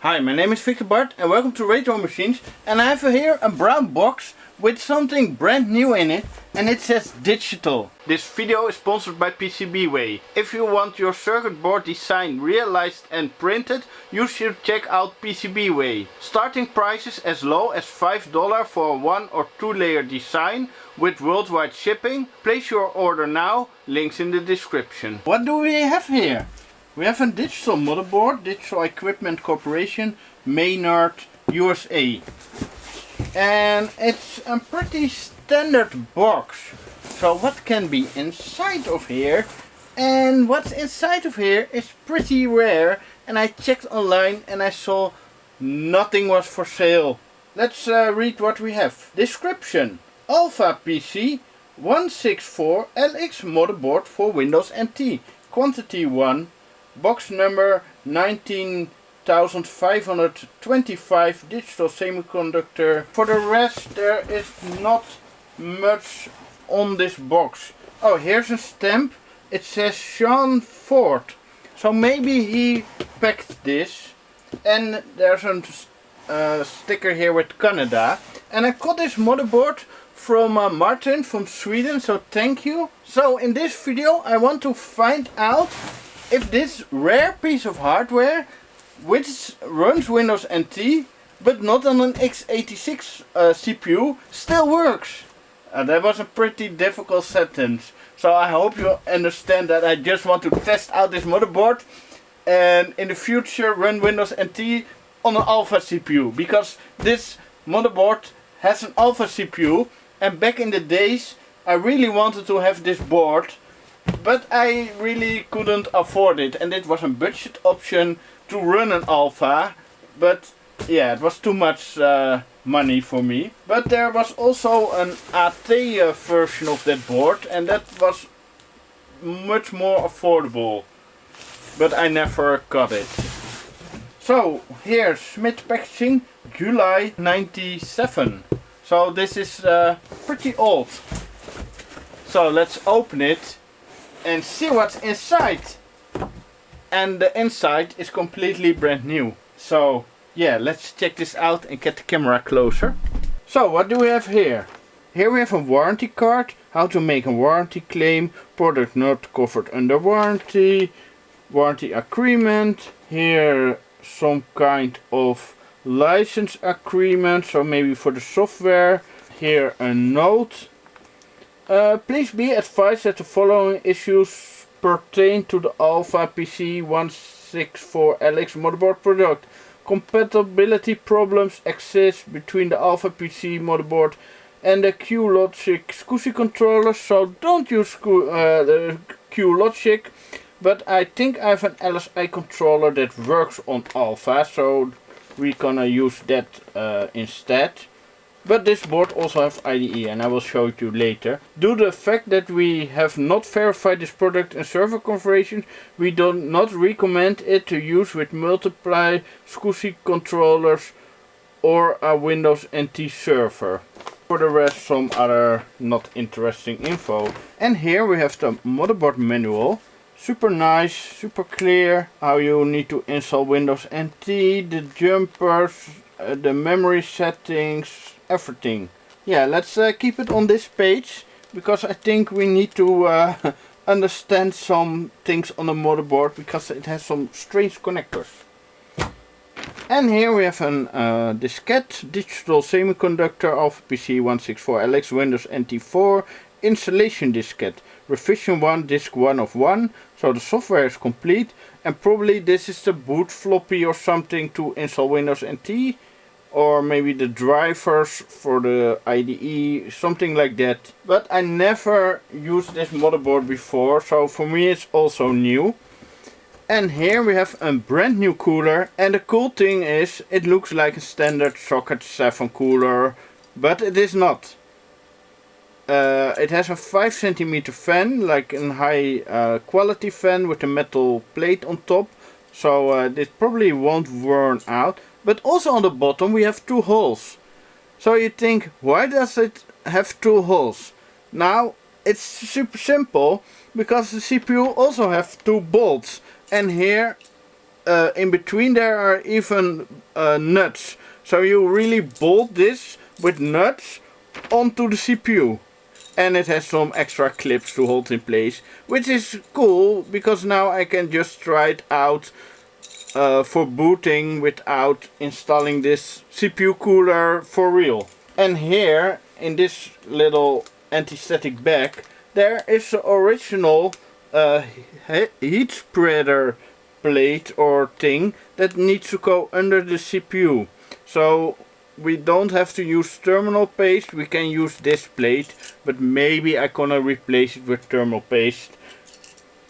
Hi, my name is Victor Bart and welcome to Retro Machines, and I have here a brown box with something brand new in it and it says digital. This video is sponsored by PCBWay. If you want your circuit board design realized and printed, you should check out PCBWay. Starting prices as low as $5 for a 1 or 2 layer design with worldwide shipping. Place your order now, links in the description. What do we have here? We have a digital motherboard, Digital Equipment Corporation, Maynard, USA. And it's a pretty standard box. So what can be inside of here? And what's inside of here is pretty rare. And I checked online and I saw nothing was for sale. Let's read what we have. Description: AlphaPC 164LX motherboard for Windows NT. Quantity 1. Box number 19,525, digital semiconductor. For the rest there is not much on this box. Oh, here's a stamp. It says Sean Ford. So maybe he packed this. And there's a sticker here with Canada. And I got this motherboard from Martin from Sweden, so thank you. So in this video I want to find out if this rare piece of hardware, which runs Windows NT but not on an x86 CPU, still works. That was a pretty difficult sentence, so I hope you understand that I just want to test out this motherboard and in the future run Windows NT on an Alpha CPU, because this motherboard has an Alpha CPU and back in the days I really wanted to have this board, but I really couldn't afford it, and it was a budget option to run an Alpha, but yeah, it was too much money for me. But there was also an AT version of that board, and that was much more affordable, but I never got it. So here's Smith Packaging, July 97. So this is pretty old. So let's open it and see what's inside. And the inside is completely brand new. So yeah, let's check this out and get the camera closer. So what do we have here? Here we have a warranty card, how to make a warranty claim, product not covered under warranty, warranty agreement. Here some kind of license agreement, so maybe for the software. Here a note. Please be advised that the following issues pertain to the AlphaPC 164LX motherboard product. Compatibility problems exist between the AlphaPC motherboard and the QLogic SCSI controller, so don't use the QLogic. But I think I have an LSI controller that works on Alpha, so we're gonna use that instead. But this board also has IDE, and I will show it to you later. Due to the fact that we have not verified this product in server configurations, we do not recommend it to use with multiple SCSI controllers or a Windows NT server. For the rest, some other not interesting info. And here we have the motherboard manual. Super nice, super clear, how you need to install Windows NT, the jumpers, the memory settings, everything. Yeah, let's keep it on this page, because I think we need to understand some things on the motherboard, because it has some strange connectors. And here we have a diskette, digital semiconductor, AlphaPC 164LX Windows NT4 installation diskette, revision 1, disk 1 of 1, so the software is complete, and probably this is the boot floppy or something to install Windows NT, or maybe the drivers for the IDE, something like that. But I never used this motherboard before, so for me it's also new. And here we have a brand new cooler, and the cool thing is it looks like a standard socket 7 cooler, but it is not. It has a 5 cm fan, like a high quality fan with a metal plate on top, so this probably won't burn out. But also on the bottom we have 2 holes. So you think, why does it have 2 holes? Now it's super simple, because the CPU also have 2 bolts, and here in between there are even nuts. So you really bolt this with nuts onto the CPU. And it has some extra clips to hold in place, which is cool because now I can just try it out for booting without installing this CPU cooler for real. And here in this little anti-static bag there is the original heat spreader plate or thing that needs to go under the CPU. So we don't have to use thermal paste, we can use this plate, but maybe I'm gonna replace it with thermal paste.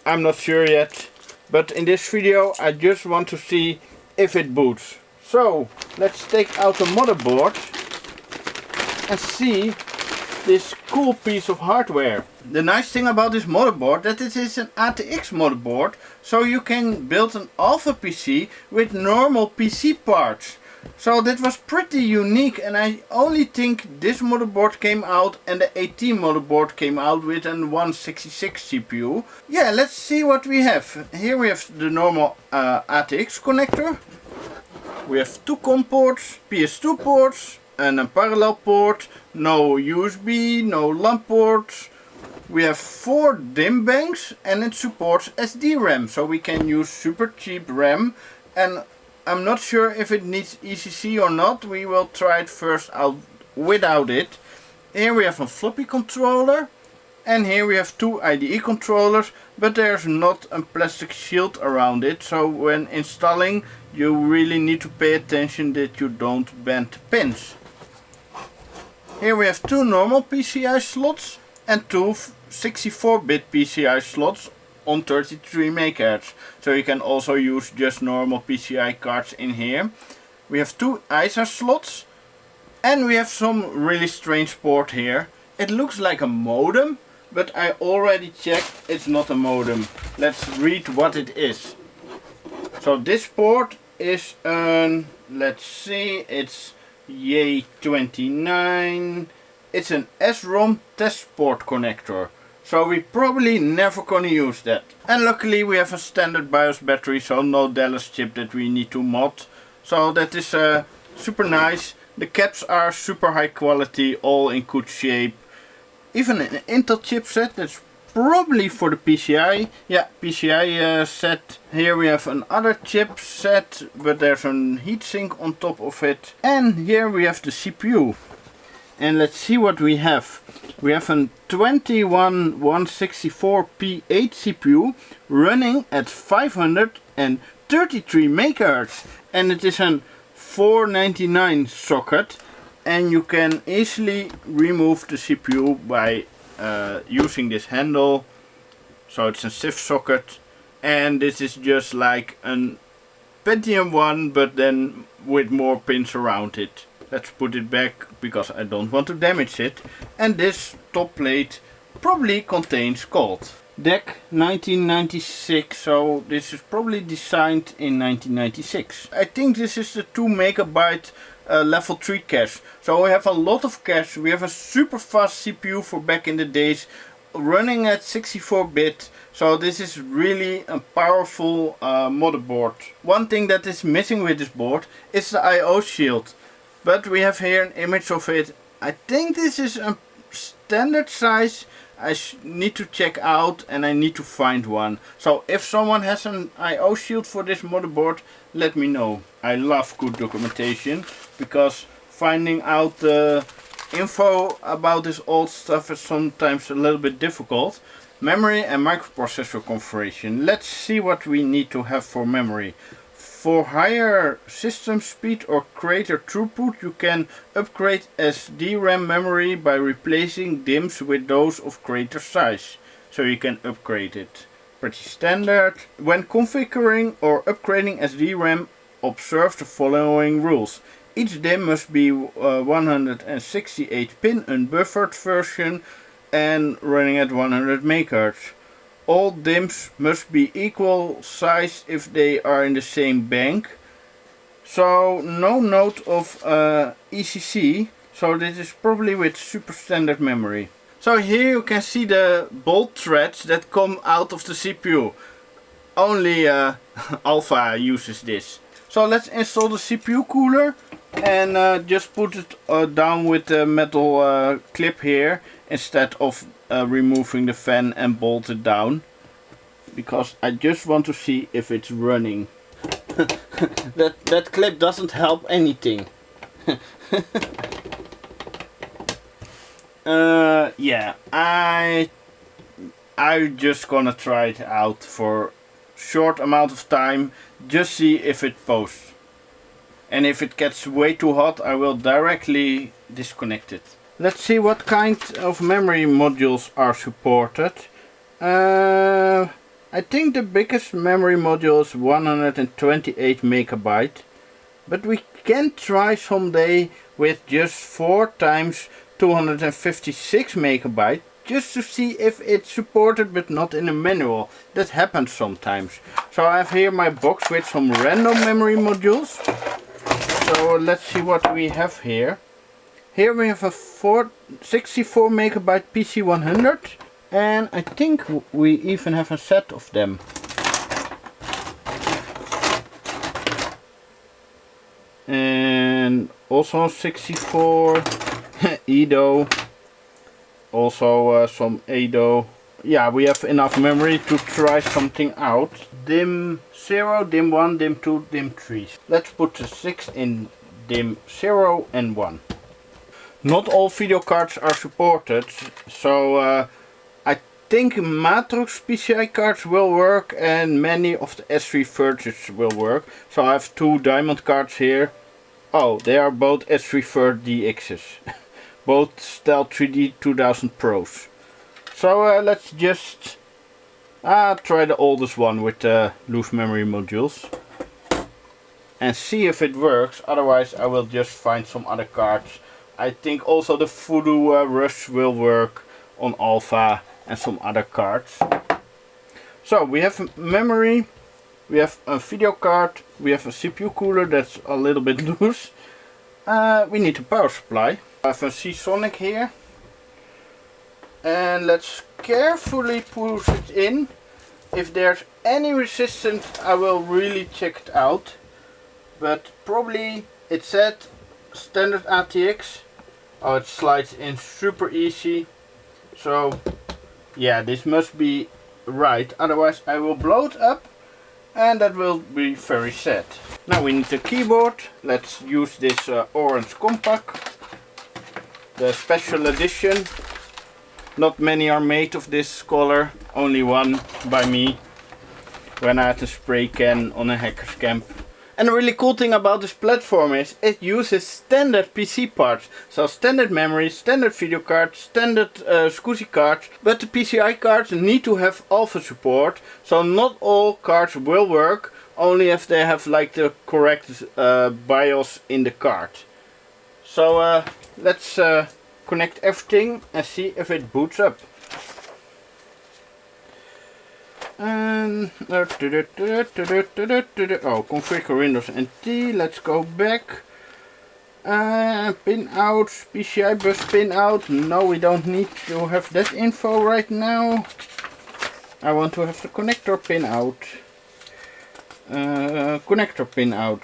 I'm not sure yet, but in this video I just want to see if it boots. So let's take out the motherboard and see this cool piece of hardware. The nice thing about this motherboard that it is an ATX motherboard, so you can build an AlphaPC with normal PC parts. So that was pretty unique, and I only think this motherboard came out and the AT motherboard came out with an 166 CPU. Yeah, let's see what we have. Here we have the normal ATX connector. We have two COM ports, PS2 ports and a parallel port, no USB, no LAN ports. We have 4 DIMM banks and it supports SD RAM, so we can use super cheap RAM. And I'm not sure if it needs ECC or not. We will try it first out without it. Here we have a floppy controller. And here we have 2 IDE controllers. But there's not a plastic shield around it. So when installing you really need to pay attention that you don't bend the pins. Here we have 2 normal PCI slots and 2 64-bit PCI slots on 33 MHz. So you can also use just normal PCI cards in here. We have 2 ISA slots and we have some really strange port here. It looks like a modem, but I already checked, it's not a modem. Let's read what it is. So this port is an, let's see, it's Y29. It's an SROM test port connector. So we probably never gonna use that. And luckily we have a standard BIOS battery, so no Dallas chip that we need to mod. So that is super nice. The caps are super high quality, all in good shape. Even an Intel chipset, that's probably for the PCI. Yeah, PCI set. Here we have another chipset, but there's a heatsink on top of it. And here we have the CPU. And let's see what we have. We have a 21164P8 CPU running at 533 MHz. And it is a 499 socket. And you can easily remove the CPU by using this handle. So it's a SIF socket. And this is just like a Pentium 1, but then with more pins around it. Let's put it back because I don't want to damage it. And this top plate probably contains gold. DEC 1996, so this is probably designed in 1996. I think this is the 2 MB level 3 cache. So we have a lot of cache. We have a super fast CPU for back in the days, running at 64-bit. So this is really a powerful motherboard. One thing that is missing with this board is the I/O shield. But we have here an image of it. I think this is a standard size. I need to check out and I need to find one. So if someone has an I/O shield for this motherboard, let me know. I love good documentation because finding out the info about this old stuff is sometimes a little bit difficult. Memory and microprocessor configuration. Let's see what we need to have for memory. For higher system speed or greater throughput, you can upgrade SDRAM memory by replacing DIMMs with those of greater size. So you can upgrade it. Pretty standard. When configuring or upgrading SDRAM, observe the following rules. Each DIMM must be 168 pin unbuffered version and running at 100 MHz. All DIMMs must be equal size if they are in the same bank. So no note of ECC. So this is probably with super standard memory. So here you can see the bolt threads that come out of the CPU. Only Alpha uses this. So let's install the CPU cooler and just put it down with the metal clip here instead of removing the fan and bolt it down, because I just want to see if it's running. that clip doesn't help anything. Yeah, I just gonna try it out for short amount of time, just see if it posts. And if it gets way too hot, I will directly disconnect it. Let's see what kind of memory modules are supported. I think the biggest memory module is 128 megabyte, but we can try someday with just 4 times 256 megabyte, just to see if it's supported but not in a manual. That happens sometimes. So I have here my box with some random memory modules. So let's see what we have here. Here we have a 64 megabyte PC100, and I think we even have a set of them. And also 64 Edo, also some Edo. Yeah, we have enough memory to try something out. DIMM 0, DIMM 1, DIMM 2, DIMM 3. Let's put the 6 in DIMM 0 and 1. Not all video cards are supported, so I think Matrox PCI cards will work and many of the S3 Verges will work. So I have 2 diamond cards here. Oh, they are both S3 Vert DXs. Both Stealth 3D 2000 Pros. So let's just try the oldest one with the loose memory modules and see if it works. Otherwise I will just find some other cards. I think also the Voodoo Rush will work on Alpha and some other cards. So we have memory, we have a video card, we have a CPU cooler that's a little bit loose. We need a power supply. I have a Seasonic here. And let's carefully push it in. If there's any resistance, I will really check it out. But probably it said standard ATX. Oh, it slides in super easy. So yeah, this must be right. Otherwise I will blow it up and that will be very sad. Now we need a keyboard. Let's use this orange compact. The special edition. Not many are made of this color, only one by me when I had a spray can on a hacker's camp. And the really cool thing about this platform is it uses standard PC parts. So standard memory, standard video cards, standard SCSI cards. But the PCI cards need to have Alpha support. So not all cards will work, only if they have like the correct BIOS in the card. So let's connect everything and see if it boots up. And configure Windows NT. Let's go back. Pin out, PCI bus pin out. No, we don't need to have that info right now. I want to have the connector pin out. Connector pin out.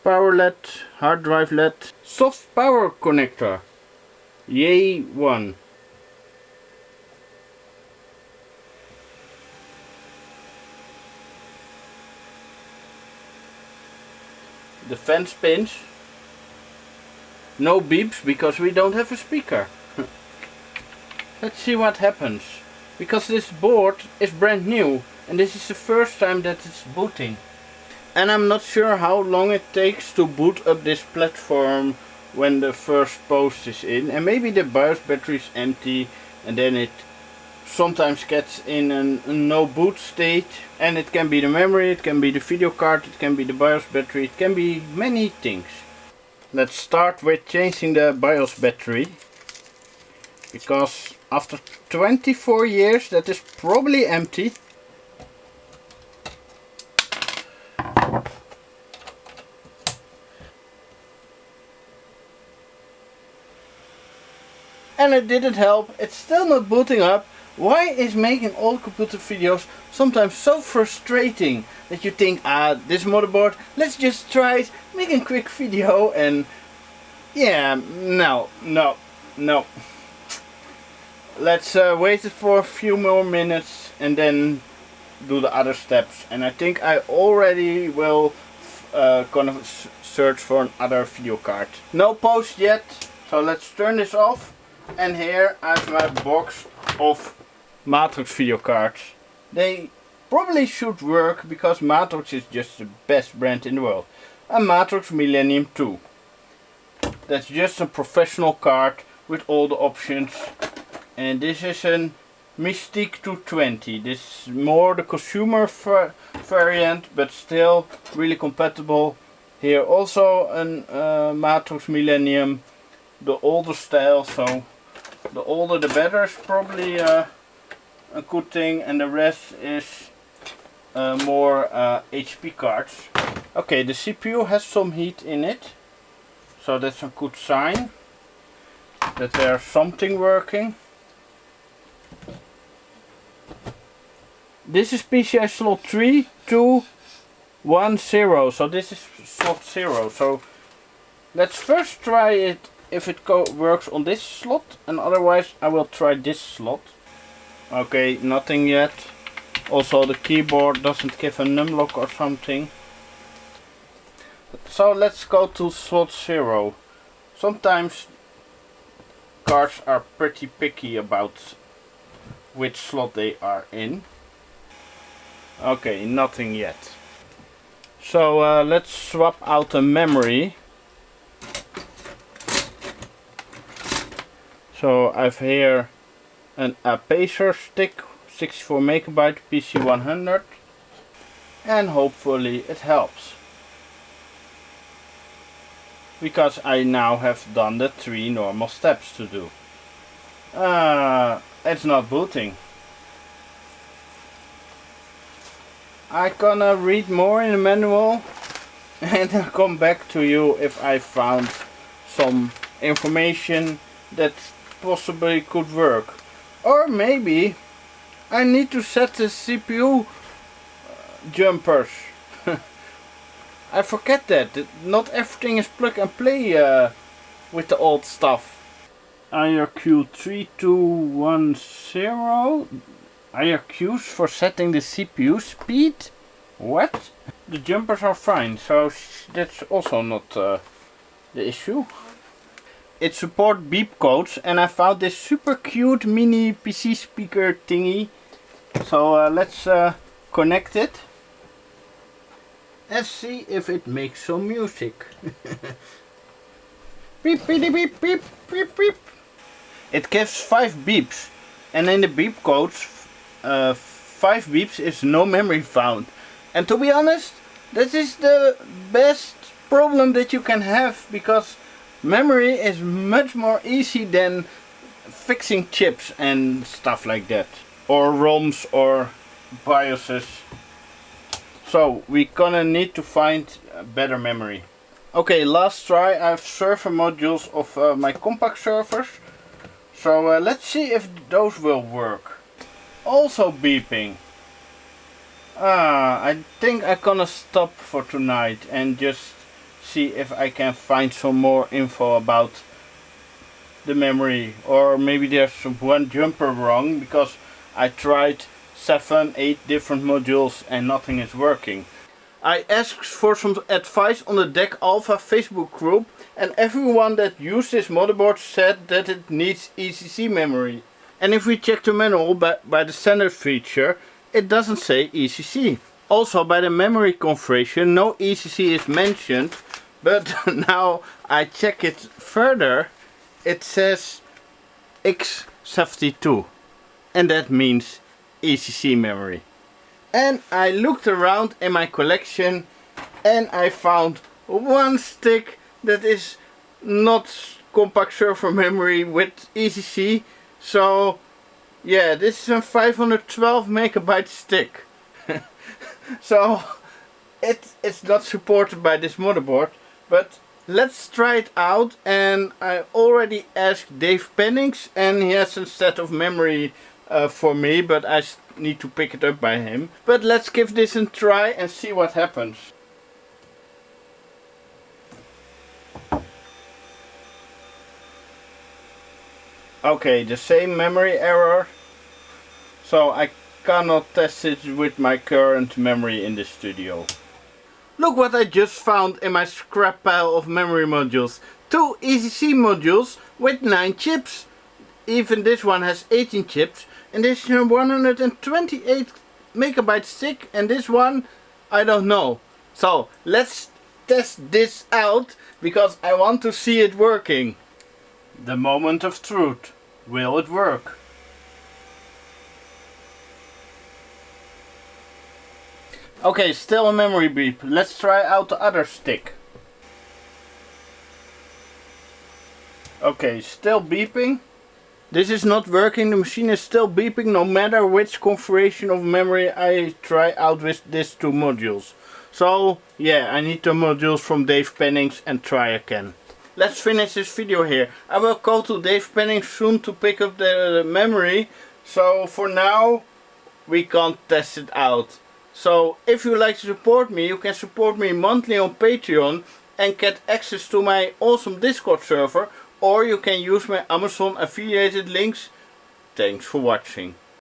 Power LED, hard drive LED, soft power connector. Yay, one. The fan spins. No beeps because we don't have a speaker. Let's see what happens. Because this board is brand new and this is the first time that it's booting. And I'm not sure how long it takes to boot up this platform when the first post is in. And maybe the BIOS battery is empty and then it sometimes gets in a no boot state. And it can be the memory, it can be the video card, it can be the BIOS battery, it can be many things. Let's start with changing the BIOS battery. Because after 24 years that is probably empty. And it didn't help, it's still not booting up. Why is making old computer videos sometimes so frustrating that you think, this motherboard, let's just try it, make a quick video and yeah, no. Let's wait for a few more minutes and then do the other steps. And I think I already will gonna search for another video card. No post yet, so let's turn this off. And here I have my box of Matrix video cards. They probably should work because Matrix is just the best brand in the world. A Matrix Millennium 2. That's just a professional card with all the options. And this is a Mystique 220. This is more the consumer variant, but still really compatible. Here also a Matrix Millennium, the older style, so the older the better is probably a good thing, and the rest is more HP cards. Okay, the CPU has some heat in it, so that's a good sign that there's something working. This is PCI slot 3, 2, 1, 0, so this is slot 0. So let's first try it if it works on this slot, and otherwise I will try this slot. Okay, nothing yet. Also the keyboard doesn't give a numlock or something. So let's go to slot 0. Sometimes cards are pretty picky about which slot they are in. Okay, nothing yet. So let's swap out the memory. So I've here a Pacer stick, 64 MB PC100, and hopefully it helps. Because I now have done the 3 normal steps to do. It's not booting. I'm gonna read more in the manual and I'll come back to you if I found some information that possibly could work. Or maybe I need to set the CPU jumpers. I forget that not everything is plug and play with the old stuff. IRQ3210 IRQs for setting the CPU speed? What? The jumpers are fine, so that's also not the issue. It supports beep codes, and I found this super cute mini PC speaker thingy. So let's connect it. Let's see if it makes some music. Beep beep beep beep beep beep. It gives 5 beeps, and in the beep codes 5 beeps is no memory found. And to be honest, this is the best problem that you can have, because memory is much more easy than fixing chips and stuff like that, or ROMs or BIOSes. So we're gonna need to find better memory. Okay, last try. I have server modules of my compact servers. So let's see if those will work. Also beeping. I think I'm gonna stop for tonight and just see if I can find some more info about the memory. Or maybe there's one jumper wrong, because I tried 7, 8 different modules and nothing is working. I asked for some advice on the Deck Alpha Facebook group, and everyone that used this motherboard said that it needs ECC memory. And if we check the manual by the standard feature, it doesn't say ECC. Also by the memory configuration, no ECC is mentioned, but now I check it further, it says X72, and that means ECC memory. And I looked around in my collection and I found one stick that is not compact server memory with ECC. So yeah, this is a 512 MB stick. So it's not supported by this motherboard, but let's try it out. And I already asked Dave Pennings, and he has a set of memory for me, but I need to pick it up by him. But let's give this a try and see what happens. Okay, the same memory error. So I cannot test it with my current memory in the studio. Look what I just found in my scrap pile of memory modules. 2 ECC modules with 9 chips. Even this one has 18 chips. And this is 128 megabytes thick. And this one, I don't know. So let's test this out because I want to see it working. The moment of truth. Will it work? Okay, still a memory beep. Let's try out the other stick. Okay, still beeping. This is not working. The machine is still beeping no matter which configuration of memory I try out with these 2 modules. So yeah, I need the modules from Dave Pennings and try again. Let's finish this video here. I will go to Dave Pennings soon to pick up the memory. So for now we can't test it out. So if you like to support me, you can support me monthly on Patreon and get access to my awesome Discord server, or you can use my Amazon affiliated links. Thanks for watching.